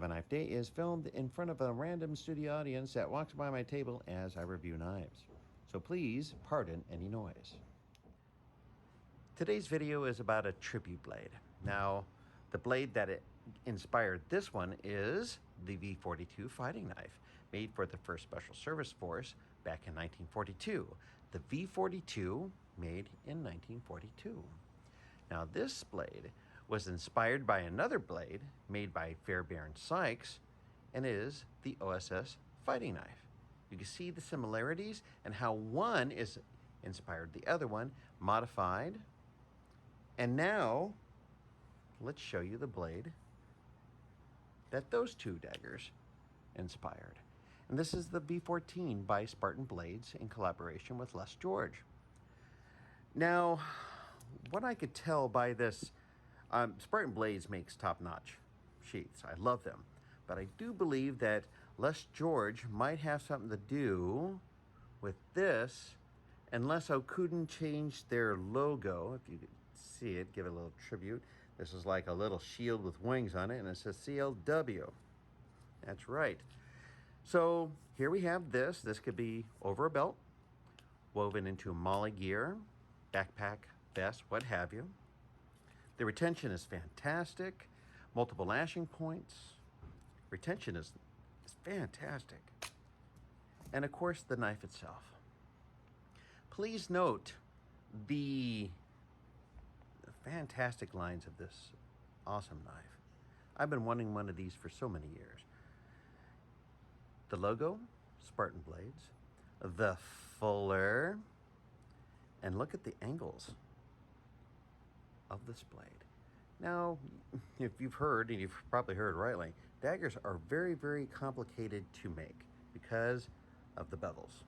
a Knife Day is filmed in front of a random studio audience that walks by my table as I review knives. So please pardon any noise. Today's video is about a tribute blade. Now, the blade that inspired this one is the V42 fighting knife, made for the 1st Special Service Force back in 1942. The V42 made in 1942. Now, this blade was inspired by another blade made by Fairbairn Sykes and is the OSS fighting knife. You can see the similarities and how one is inspired the other one, modified. And now, let's show you the blade that those two daggers inspired. And this is the V14 by Spartan Blades in collaboration with Les George. Now, what I could tell by this, Spartan Blades makes top-notch sheaths. I love them. But I do believe that Les George might have something to do with this, unless Okuden changed their logo. If you could see it, give it a little tribute. This is like a little shield with wings on it, and it says CLW. That's right. So here we have this. This could be over a belt, woven into molly gear, backpack, vest, what have you. The retention is fantastic. Multiple lashing points. Retention is fantastic. And of course, the knife itself. Please note the fantastic lines of this awesome knife. I've been wanting one of these for so many years. The logo, Spartan Blades. The fuller. And look at the angles of this blade. Now, if you've heard, and you've probably heard rightly, daggers are very, very complicated to make because of the bevels.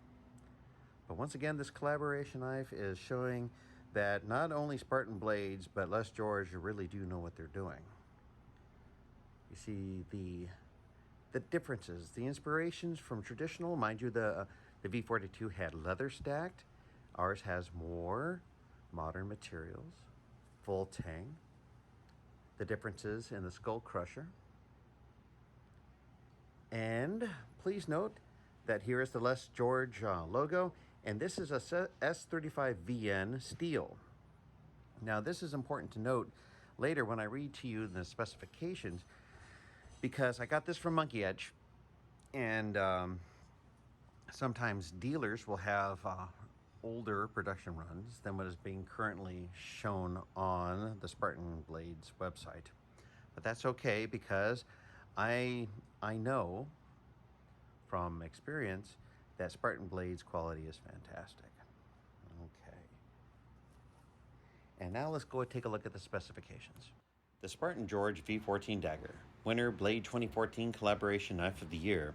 But once again, this collaboration knife is showing that not only Spartan Blades, but Les George really do know what they're doing. You see the differences, the inspirations from traditional. Mind you, the V42 had leather stacked. Ours has more modern materials, full tang. The differences in the skull crusher. And please note that here is the Les George logo, and this is a S35VN steel. Now, this is important to note later when I read to you the specifications, because I got this from Monkey Edge, and sometimes dealers will have older production runs than what is being currently shown on the Spartan Blades website. But that's okay, because I know from experience that Spartan Blades quality is fantastic. Okay. And now let's go take a look at the specifications. The Spartan-George V14 dagger, winner Blade 2014 Collaboration Knife of the Year.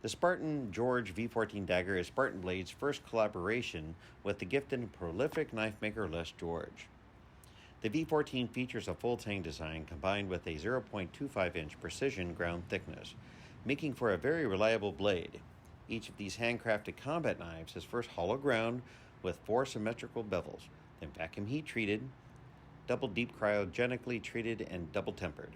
The Spartan-George V14 dagger is Spartan Blades' first collaboration with the gifted and prolific knife maker Les George. The V14 features a full tang design combined with a 0.25-inch precision ground thickness, making for a very reliable blade. Each of these handcrafted combat knives is first hollow ground with 4 symmetrical bevels, then vacuum heat treated, double deep cryogenically treated, and double tempered.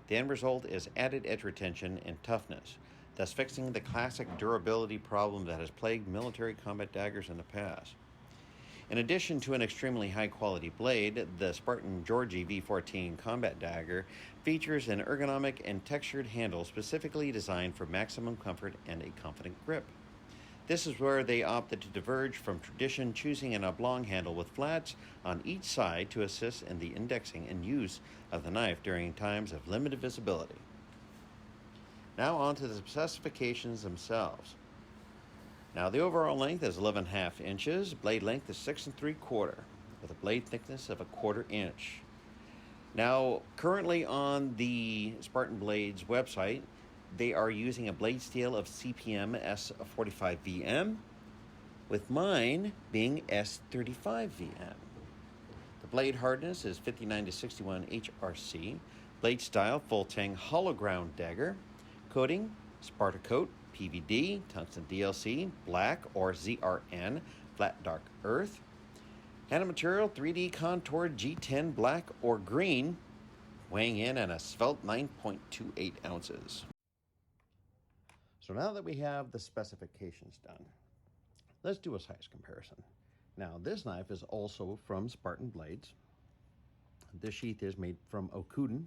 The end result is added edge retention and toughness, thus fixing the classic durability problem that has plagued military combat daggers in the past. In addition to an extremely high-quality blade, the Spartan-George V14 combat dagger features an ergonomic and textured handle specifically designed for maximum comfort and a confident grip. This is where they opted to diverge from tradition, choosing an oblong handle with flats on each side to assist in the indexing and use of the knife during times of limited visibility. Now on to the specifications themselves. Now the overall length is 11.5 inches, blade length is 6 3/4, with a blade thickness of 1/4 inch. Now currently on the Spartan Blades website, they are using a blade steel of CPM S45VM, with mine being S35VM. The blade hardness is 59 to 61 HRC, blade style full tang hollow ground dagger. Coating, Sparta Coat, PVD, Tungsten DLC, Black or ZRN, Flat Dark Earth. Handle material, 3D contoured G10 Black or Green, weighing in at a svelte 9.28 ounces. So now that we have the specifications done, let's do a size comparison. Now, this knife is also from Spartan Blades. This sheath is made from okuden,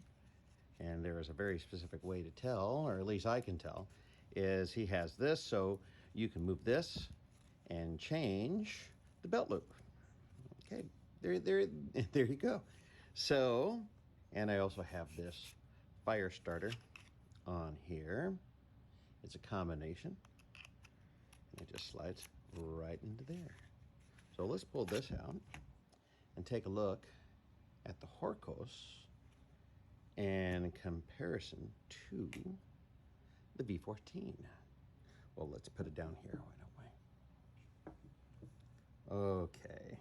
and there is a very specific way to tell, or at least I can tell, is he has this, so you can move this and change the belt loop. Okay, there you go. So, and I also have this fire starter on here. It's a combination, and it just slides right into there. So let's pull this out and take a look at the Horkos in comparison to the V14. Well, let's put it down here, why don't we? Okay,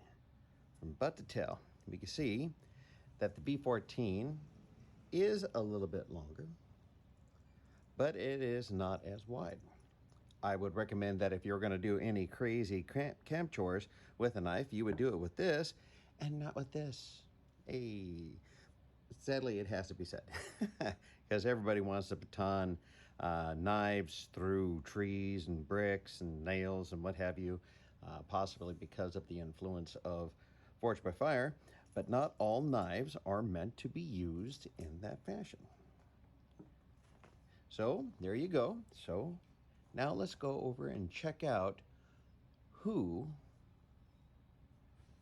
from butt to tail, we can see that the V14 is a little bit longer, but it is not as wide. I would recommend that if you're going to do any crazy camp chores with a knife, you would do it with this and not with this. Hey, sadly, it has to be said, because everybody wants to baton knives through trees and bricks and nails and what have you, possibly because of the influence of forged by fire, but not all knives are meant to be used in that fashion. So there you go. So now let's go over and check out who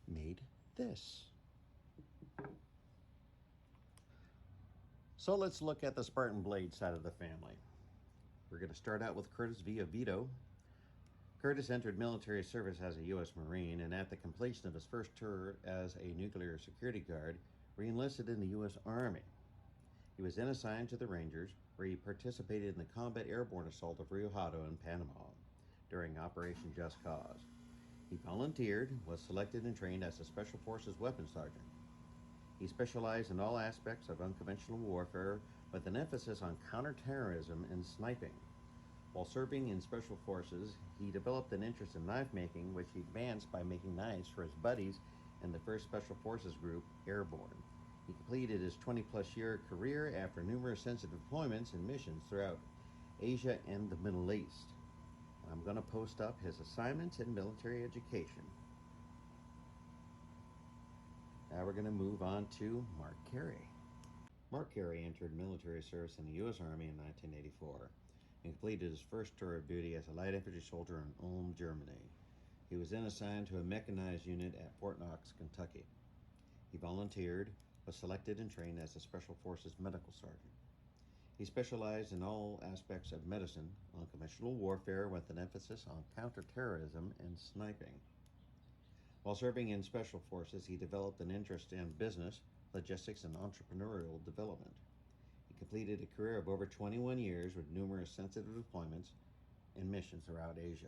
made this. So let's look at the Spartan Blade side of the family. We're going to start out with Curtis Vito. Curtis entered military service as a U.S. Marine, and at the completion of his first tour as a nuclear security guard, re-enlisted in the U.S. Army. He was then assigned to the Rangers, where he participated in the combat airborne assault of Rio Hato in Panama during Operation Just Cause. He volunteered, was selected and trained as a Special Forces weapons sergeant. He specialized in all aspects of unconventional warfare with an emphasis on counterterrorism and sniping. While serving in Special Forces, he developed an interest in knife making, which he advanced by making knives for his buddies in the 1st Special Forces Group, Airborne. He completed his 20-plus year career after numerous sensitive deployments and missions throughout Asia and the Middle East. I'm going to post up his assignments in military education. Now we're going to move on to Mark Carey. Mark Carey entered military service in the U.S. Army in 1984 and completed his first tour of duty as a light infantry soldier in Ulm, Germany. He was then assigned to a mechanized unit at Fort Knox, Kentucky. He volunteered, was selected and trained as a Special Forces medical sergeant. He specialized in all aspects of medicine, unconventional warfare with an emphasis on counterterrorism and sniping. While serving in Special Forces, he developed an interest in business, logistics, and entrepreneurial development. He completed a career of over 21 years with numerous sensitive deployments and missions throughout Asia.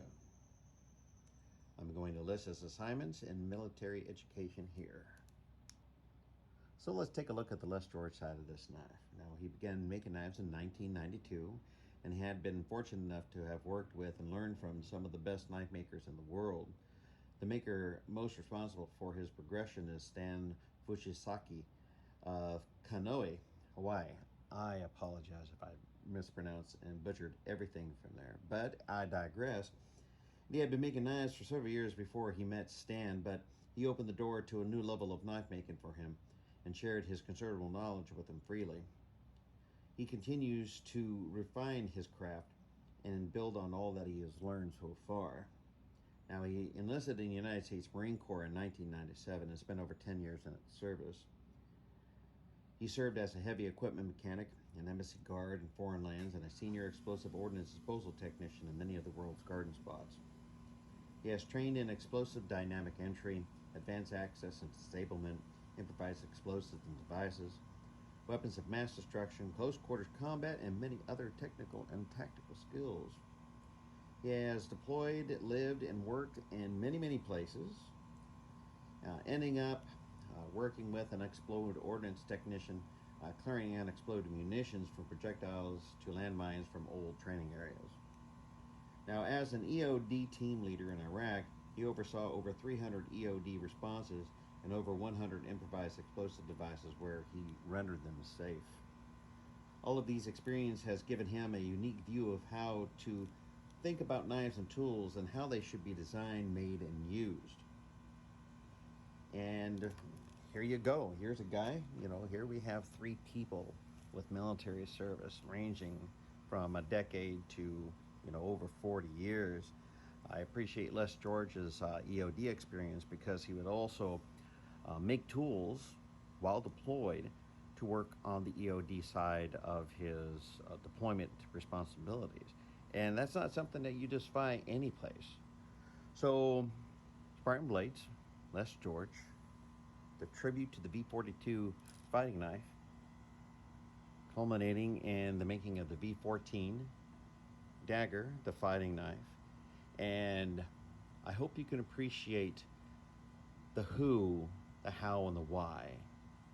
I'm going to list his assignments in military education here. So let's take a look at the Les George side of this knife. Now, he began making knives in 1992 and had been fortunate enough to have worked with and learned from some of the best knife makers in the world. The maker most responsible for his progression is Stan Fujisaki of Kanoe, Hawaii. I apologize if I mispronounced and butchered everything from there, but I digress. He had been making knives for several years before he met Stan, but he opened the door to a new level of knife making for him and shared his considerable knowledge with him freely. He continues to refine his craft and build on all that he has learned so far. Now, he enlisted in the United States Marine Corps in 1997 and spent over 10 years in its service. He served as a heavy equipment mechanic, an embassy guard in foreign lands, and a senior explosive ordnance disposal technician in many of the world's garden spots. He has trained in explosive dynamic entry, advanced access and disablement, improvised explosives and devices, weapons of mass destruction, close quarters combat, and many other technical and tactical skills. He has deployed, lived, and worked in many places, ending up working with an explosive ordnance technician, clearing unexploded munitions from projectiles to landmines from old training areas. Now, as an EOD team leader in Iraq, he oversaw over 300 EOD responses and over 100 improvised explosive devices where he rendered them safe. All of these experience has given him a unique view of how to think about knives and tools and how they should be designed, made, and used. And here you go. Here's a guy, here we have 3 people with military service ranging from a decade to, over 40 years. I appreciate Les George's EOD experience because he would also make tools while deployed to work on the EOD side of his deployment responsibilities. And that's not something that you just find any place. So, Spartan Blades, Les George, the tribute to the V42 fighting knife, culminating in the making of the V14 dagger, the fighting knife. And I hope you can appreciate the who, the how, and the why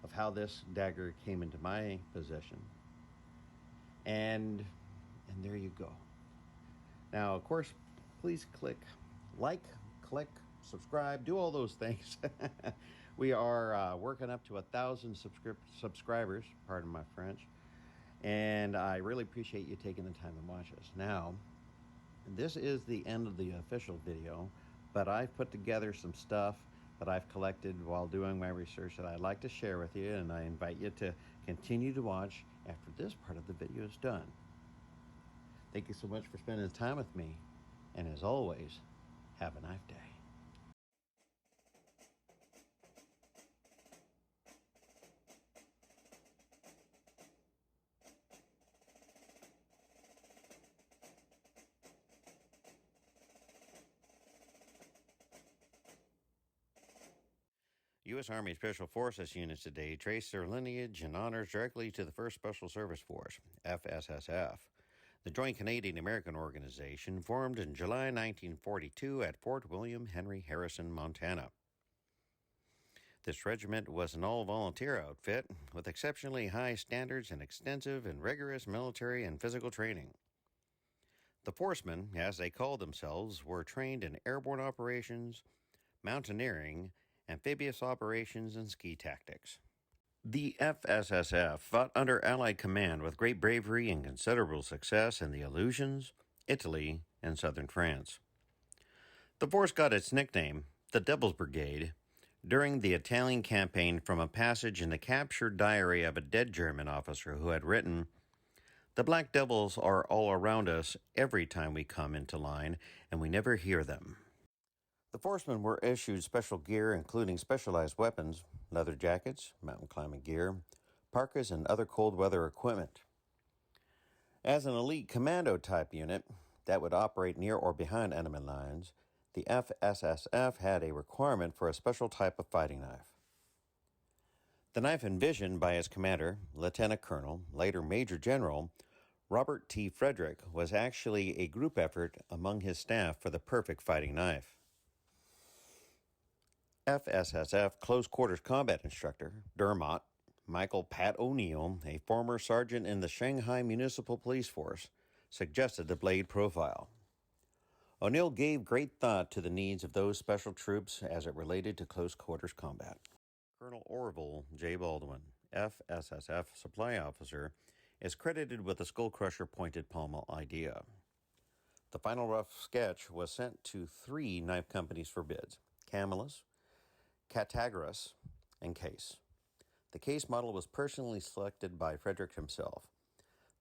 of how this dagger came into my possession. And there you go. Now, of course, please click subscribe, do all those things. We are working up to 1,000 subscribers, pardon my French, and I really appreciate you taking the time to watch us. Now, this is the end of the official video, but I've put together some stuff that I've collected while doing my research that I'd like to share with you, and I invite you to continue to watch after this part of the video is done. Thank you so much for spending time with me, and as always, have a knife day. U.S. Army Special Forces units today trace their lineage and honors directly to the 1st Special Service Force, FSSF, the Joint Canadian-American Organization formed in July 1942 at Fort William Henry Harrison, Montana. This regiment was an all-volunteer outfit with exceptionally high standards and extensive and rigorous military and physical training. The Forcemen, as they called themselves, were trained in airborne operations, mountaineering, amphibious operations, and ski tactics. The FSSF fought under Allied command with great bravery and considerable success in the Aleutians, Italy, and southern France. The force got its nickname, the Devil's Brigade, during the Italian campaign from a passage in the captured diary of a dead German officer who had written, "The Black Devils are all around us every time we come into line, and we never hear them." The Forcemen were issued special gear including specialized weapons, leather jackets, mountain climbing gear, parkas, and other cold weather equipment. As an elite commando-type unit that would operate near or behind enemy lines, the FSSF had a requirement for a special type of fighting knife. The knife envisioned by its commander, Lieutenant Colonel, later Major General, Robert T. Frederick, was actually a group effort among his staff for the perfect fighting knife. FSSF Close Quarters Combat Instructor, Dermot, Michael Pat O'Neill, a former sergeant in the Shanghai Municipal Police Force, suggested the blade profile. O'Neill gave great thought to the needs of those special troops as it related to close quarters combat. Colonel Orville J. Baldwin, FSSF supply officer, is credited with the skull crusher pointed pommel idea. The final rough sketch was sent to 3 knife companies for bids: Camillus, Catagras, and Case. The Case model was personally selected by Frederick himself.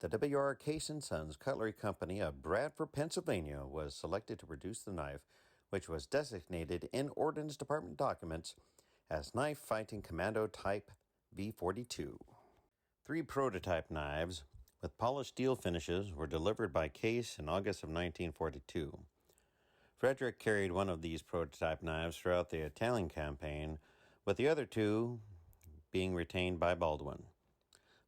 The W.R. Case & Sons Cutlery Company of Bradford, Pennsylvania was selected to produce the knife, which was designated in Ordnance Department documents as Knife Fighting Commando Type V42. 3 prototype knives with polished steel finishes were delivered by Case in August of 1942. Frederick carried one of these prototype knives throughout the Italian campaign, with the other 2 being retained by Baldwin.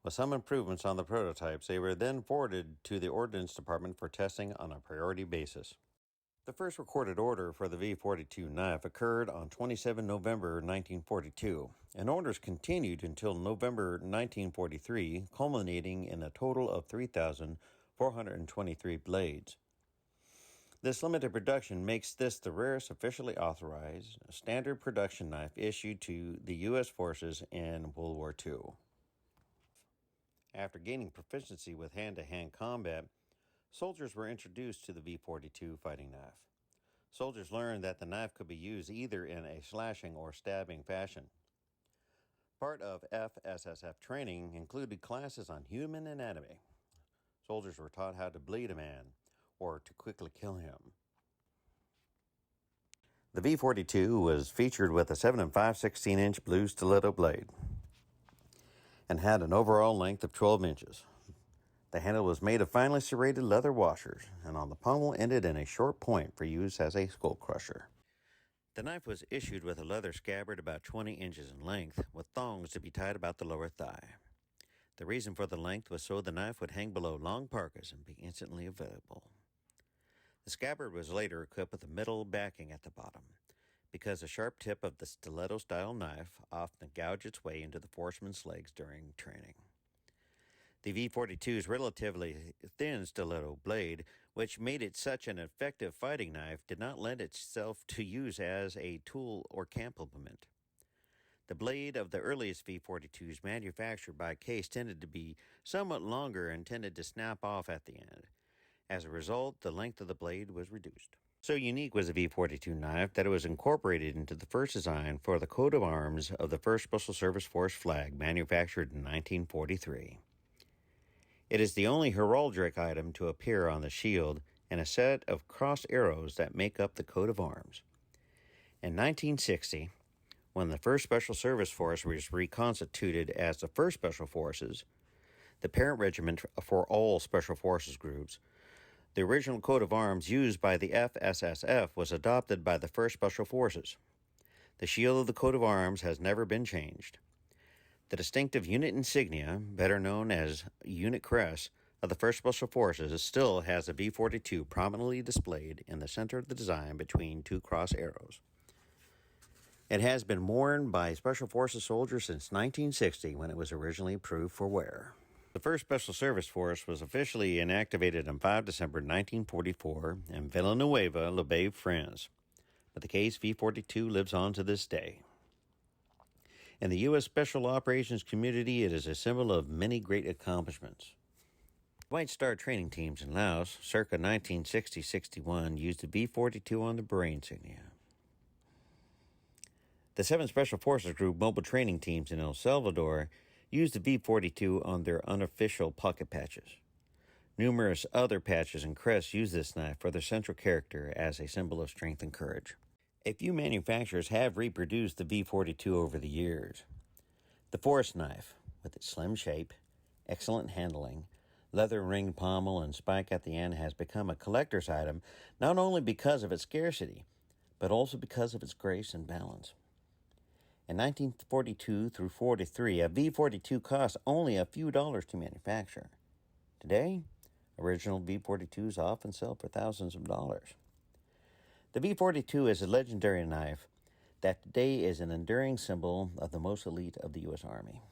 With some improvements on the prototypes, they were then forwarded to the Ordnance Department for testing on a priority basis. The first recorded order for the V42 knife occurred on 27 November 1942, and orders continued until November 1943, culminating in a total of 3,423 blades. This limited production makes this the rarest officially authorized standard production knife issued to the U.S. forces in World War II. After gaining proficiency with hand-to-hand combat, soldiers were introduced to the V42 fighting knife. Soldiers learned that the knife could be used either in a slashing or stabbing fashion. Part of FSSF training included classes on human anatomy. Soldiers were taught how to bleed a man or to quickly kill him. The V42 was featured with a 7 5/16" blue stiletto blade and had an overall length of 12 inches. The handle was made of finely serrated leather washers, and on the pommel ended in a short point for use as a skull crusher. The knife was issued with a leather scabbard about 20 inches in length, with thongs to be tied about the lower thigh. The reason for the length was so the knife would hang below long parkas and be instantly available. The scabbard was later equipped with a metal backing at the bottom, because the sharp tip of the stiletto-style knife often gouged its way into the forceman's legs during training. The V42's relatively thin stiletto blade, which made it such an effective fighting knife, did not lend itself to use as a tool or camp implement. The blade of the earliest V42s manufactured by Case tended to be somewhat longer and tended to snap off at the end. As a result, the length of the blade was reduced. So unique was the V42 knife that it was incorporated into the first design for the coat of arms of the 1st Special Service Force flag, manufactured in 1943. It is the only heraldic item to appear on the shield and a set of crossed arrows that make up the coat of arms. In 1960, when the 1st Special Service Force was reconstituted as the 1st Special Forces, the parent regiment for all Special Forces groups, the original coat of arms used by the FSSF was adopted by the 1st Special Forces. The shield of the coat of arms has never been changed. The distinctive unit insignia, better known as unit crests, of the 1st Special Forces still has a V42 prominently displayed in the center of the design between two cross arrows. It has been worn by Special Forces soldiers since 1960, when it was originally approved for wear. The 1st Special Service Force was officially inactivated on 5 December 1944 in Villanueva, La Baye, France, but the Case V42 lives on to this day. In the U.S. Special Operations community, it is a symbol of many great accomplishments. White Star training teams in Laos, circa 1960-61, used the V42 on the beret insignia. The 7th Special Forces Group mobile training teams in El Salvador used the V42 on their unofficial pocket patches. Numerous other patches and crests use this knife for their central character as a symbol of strength and courage. A few manufacturers have reproduced the V42 over the years. The Forest knife, with its slim shape, excellent handling, leather ringed pommel, and spike at the end, has become a collector's item not only because of its scarcity, but also because of its grace and balance. In 1942 through 43, a V42 cost only a few dollars to manufacture. Today, original V42s often sell for thousands of dollars. The V42 is a legendary knife that today is an enduring symbol of the most elite of the U.S. Army.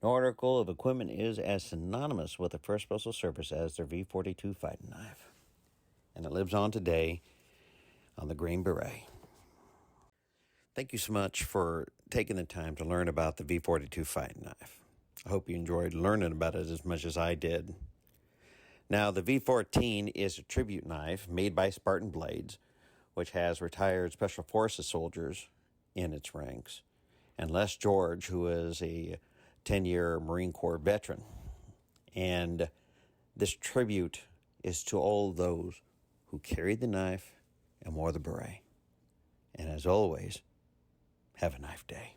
No article of equipment is as synonymous with the 1st Special Service as their V42 fighting knife, and it lives on today on the Green Beret. Thank you so much for taking the time to learn about the V42 fighting knife. I hope you enjoyed learning about it as much as I did. Now, the V14 is a tribute knife made by Spartan Blades, which has retired Special Forces soldiers in its ranks, and Les George, who is a 10-year Marine Corps veteran. And this tribute is to all those who carried the knife and wore the beret. And as always, have a knife day.